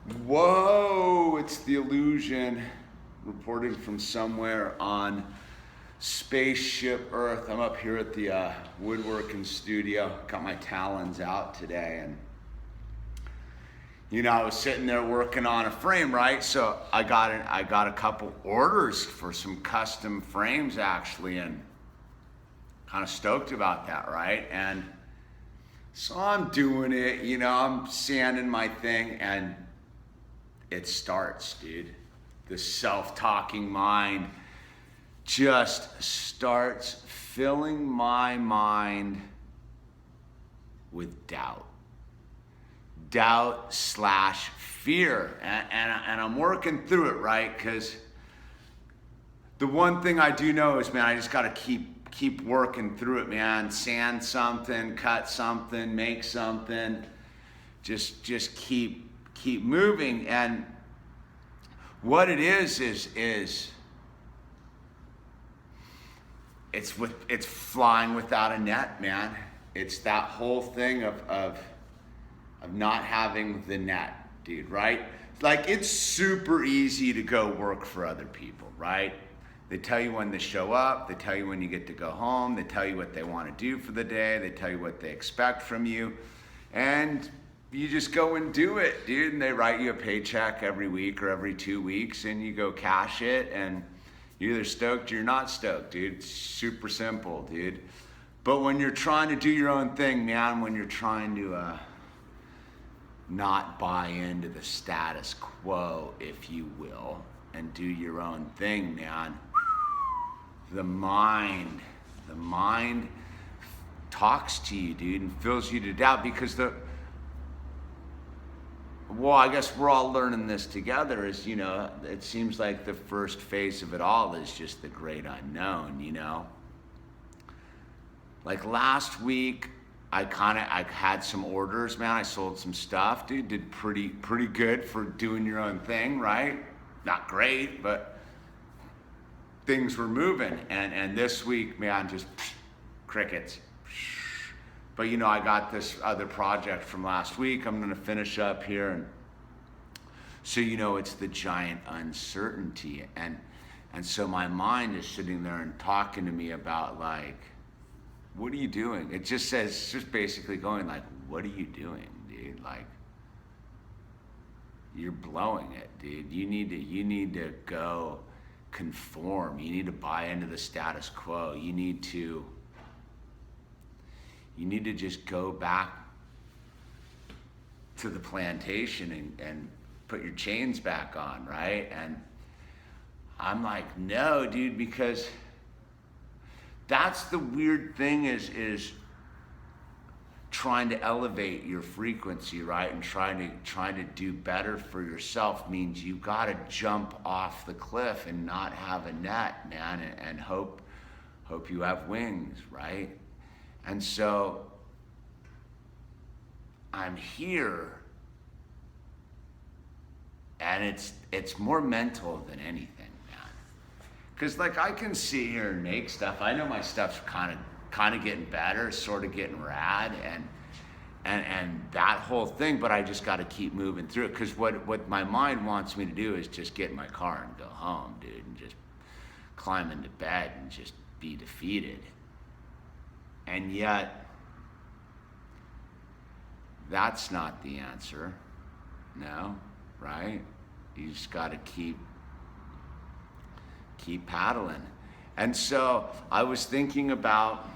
Whoa, it's the illusion reporting from somewhere on spaceship Earth. I'm up here at the woodworking studio. Got my talons out today, and I was sitting there working on a frame, right? So I got a couple orders for some custom frames actually, and kind of stoked about that, right? And so I'm doing it, I'm sanding my thing, and it starts, dude. The self-talking mind just starts filling my mind with doubt. Doubt/fear. And I'm working through it, right? Because the one thing I do know is, man, I just got to keep working through it, man. Sand something, cut something, make something. Just keep moving. And what it is it's flying without a net, man. It's that whole thing of not having the net, dude, right? Like, it's super easy to go work for other people, right? They tell you when to show up, they tell you when you get to go home, they tell you what they want to do for the day, they tell you what they expect from you, and you just go and do it, dude, and they write you a paycheck every week or every 2 weeks, and you go cash it, and you're either stoked or you're not stoked, dude. It's super simple, dude. But when you're trying to do your own thing, man, when you're trying to not buy into the status quo, if you will, and do your own thing, man, the mind talks to you, dude, and fills you to doubt, because I guess we're all learning this together. It seems like the first phase of it all is just the great unknown, Like last week, I had some orders, man. I sold some stuff, dude. Did pretty good for doing your own thing, right? Not great, but things were moving. And this week, man, just crickets. But I got this other project from last week I'm gonna finish up here, and so it's the giant uncertainty, and so my mind is sitting there and talking to me about, like, what are you doing? It just says, it's just basically going like, what are you doing, dude? Like, you're blowing it, dude. You need to go conform. You need to buy into the status quo. You need to just go back to the plantation and put your chains back on, right? And I'm like, no, dude, because that's the weird thing is trying to elevate your frequency, right? And trying to do better for yourself means you gotta jump off the cliff and not have a net, man, and hope you have wings, right? And so I'm here, and it's more mental than anything, man. Because, like, I can sit here and make stuff. I know my stuff's kind of getting better, sort of getting rad, and that whole thing. But I just got to keep moving through it. Because what my mind wants me to do is just get in my car and go home, dude, and just climb into bed and just be defeated. And yet, that's not the answer. No, right? You just got to keep paddling. And so I was thinking about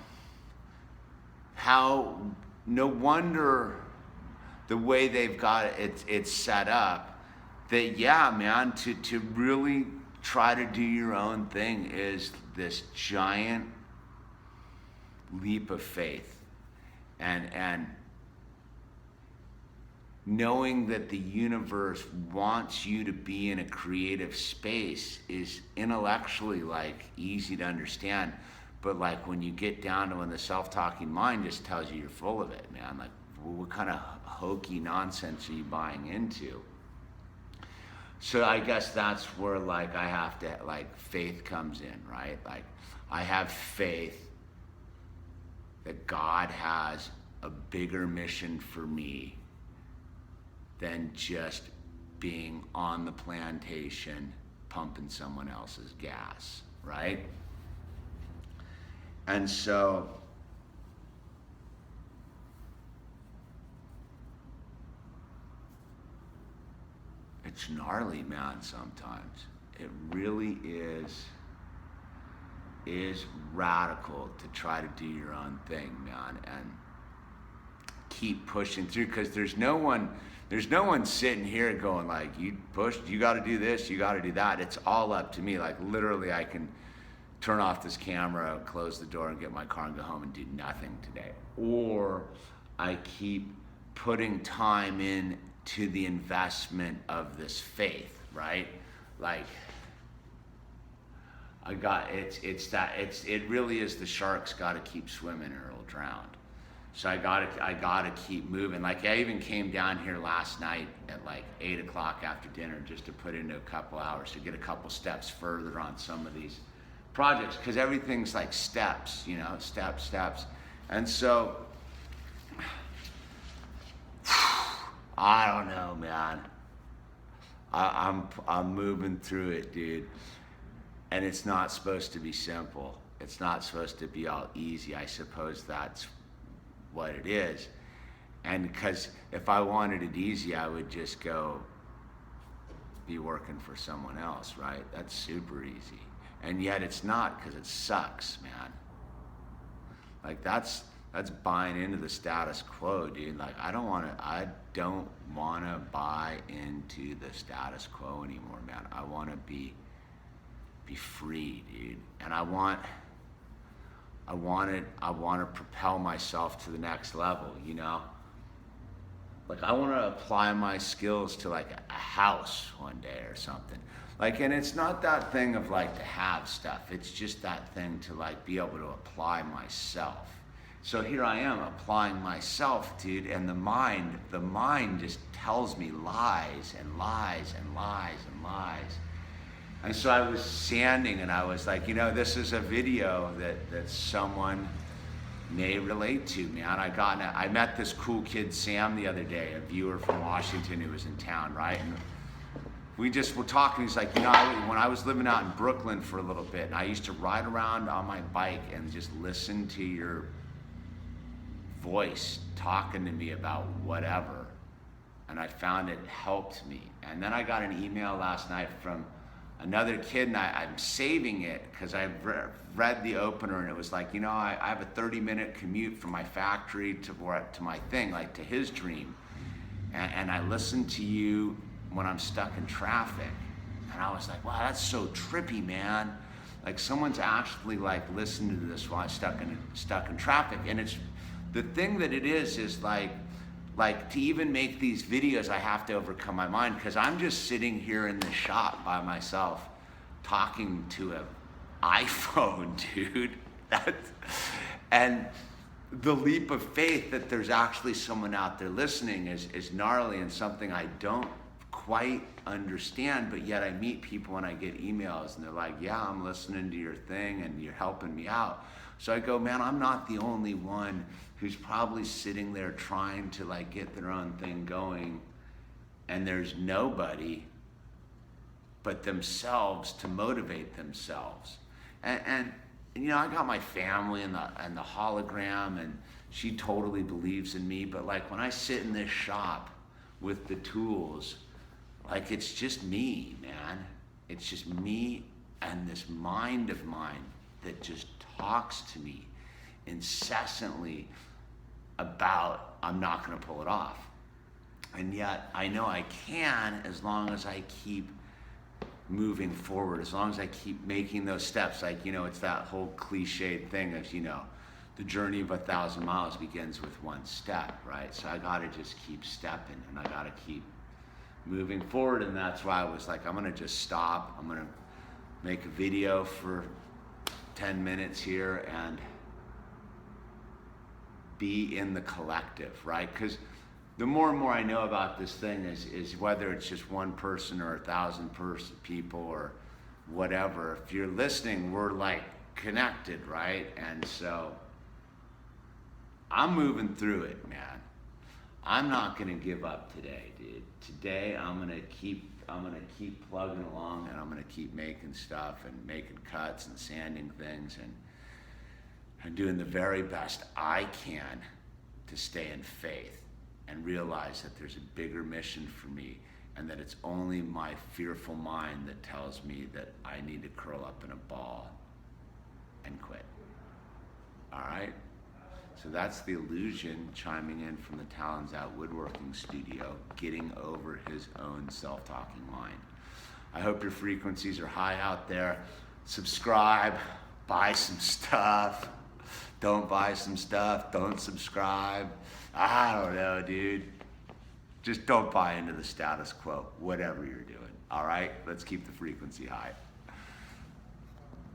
how no wonder the way they've got it set up, that, yeah, man, to really try to do your own thing is this giant leap of faith, and knowing that the universe wants you to be in a creative space is intellectually, like, easy to understand, but, like, when you get down to when the self-talking mind just tells you you're full of it, man, like, what kind of hokey nonsense are you buying into? So I guess that's where, like, I have to, like, faith comes in, right? Like, I have faith that God has a bigger mission for me than just being on the plantation pumping someone else's gas, right? And so it's gnarly, man, sometimes. It really is radical to try to do your own thing, man, and keep pushing through, because there's no one sitting here going like, you pushed, you got to do this, you got to do that. It's all up to me. Like literally I can turn off this camera, close the door and get my car and go home and do nothing today. Or I keep putting time in to the investment of this faith, right? Like it really is, the shark's got to keep swimming or it'll drown. So I gotta keep moving. Like I even came down here last night at like 8 o'clock after dinner just to put into a couple hours to get a couple steps further on some of these projects, because everything's like steps, you know, steps. And so, I don't know, man. I'm moving through it, dude. And it's not supposed to be simple. It's not supposed to be all easy. I suppose that's what it is. And because if I wanted it easy, I would just go be working for someone else, right? That's super easy. And yet it's not, because it sucks, man. Like that's buying into the status quo, dude. Like I don't wanna buy into the status quo anymore, man. I wanna be free, dude. And I want to propel myself to the next level, you know? Like I want to apply my skills to like a house one day or something. Like, and it's not that thing of like to have stuff. It's just that thing to like be able to apply myself. So here I am applying myself, dude, and the mind just tells me lies and lies and lies and lies. And so I was sanding and I was like, you know, this is a video that someone may relate to, man. I met this cool kid, Sam, the other day, a viewer from Washington who was in town, right? And we just were talking. He's like, you know, when I was living out in Brooklyn for a little bit, and I used to ride around on my bike and just listen to your voice talking to me about whatever. And I found it helped me. And then I got an email last night from another kid, and I'm saving it because I read the opener, and it was like, you know, I have a 30-minute commute from my factory to my thing, like to his dream. And I listen to you when I'm stuck in traffic. And I was like, wow, that's so trippy, man. Like someone's actually like listening to this while I'm stuck in traffic. And it's the thing that it is like to even make these videos, I have to overcome my mind, because I'm just sitting here in the shop by myself talking to an iPhone, dude. And the leap of faith that there's actually someone out there listening is gnarly, and something I don't quite understand, but yet I meet people and I get emails and they're like, yeah, I'm listening to your thing and you're helping me out. So I go, man, I'm not the only one who's probably sitting there trying to like get their own thing going, and there's nobody but themselves to motivate themselves. And you know, I got my family and the hologram, and she totally believes in me, but like when I sit in this shop with the tools, like it's just me, man. It's just me and this mind of mine that just talks to me incessantly about I'm not going to pull it off. And yet I know I can, as long as I keep moving forward, as long as I keep making those steps. Like, you know, it's that whole cliched thing of, you know, the journey of 1,000 miles begins with one step, right? So I got to just keep stepping, and I got to keep moving forward. And that's why I was like, I'm going to just stop. I'm going to make a video for 10 minutes here and be in the collective, right? Because the more and more I know about this thing is whether it's just one person or 1,000 people or whatever, if you're listening, we're like connected, right? And so I'm moving through it, man. I'm not gonna give up today, dude. Today I'm gonna keep plugging along, and I'm gonna keep making stuff and making cuts and sanding things and doing the very best I can to stay in faith and realize that there's a bigger mission for me, and that it's only my fearful mind that tells me that I need to curl up in a ball and quit. All right? So that's the illusion chiming in from the Talons Out Woodworking Studio, getting over his own self-talking mind. I hope your frequencies are high out there. Subscribe, buy some stuff. Don't buy some stuff, don't subscribe. I don't know, dude. Just don't buy into the status quo, whatever you're doing. All right? Let's keep the frequency high.